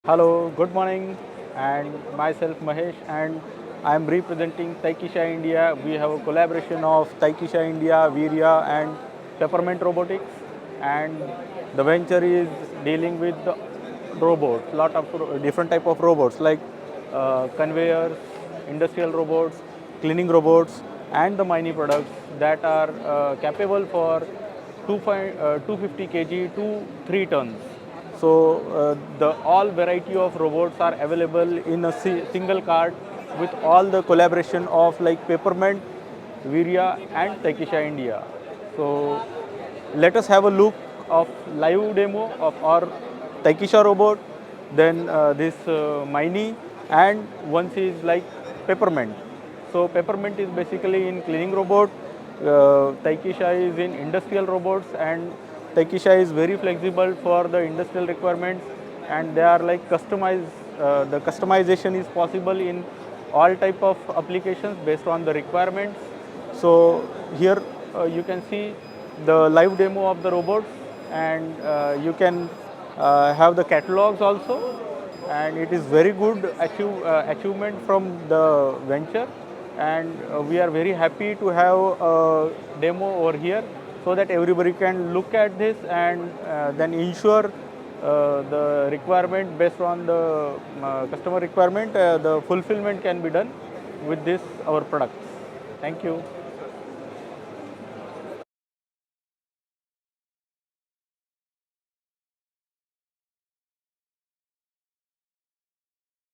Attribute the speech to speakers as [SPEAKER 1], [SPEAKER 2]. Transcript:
[SPEAKER 1] Hello, good morning, and myself Mahesh, and I am representing Taikisha India. We have a collaboration of Taikisha India, Virya, and Peppermint Robotics, and the venture is dealing with the robots, lot of different type of robots like conveyors, industrial robots, cleaning robots, and the mining products that are capable for 250 kg to 3 tons. So the all variety of robots are available in a single cart with all the collaboration of like Peppermint, Virya, and Taikisha India. So let us have a look of live demo of our Taikisha robot, then this Mini, and once is like Peppermint. So Peppermint is basically in cleaning robot, Taikisha is in industrial robots, and Taikisha is very flexible for the industrial requirements, and they are like customized. The customization is possible in all type of applications based on the requirements. So here you can see the live demo of the robots, and you can have the catalogs also, and it is very good achievement from the venture, and we are very happy to have a demo over here so that everybody can look at this and then ensure the requirement based on the customer requirement, the fulfillment can be done with this our products. Thank you.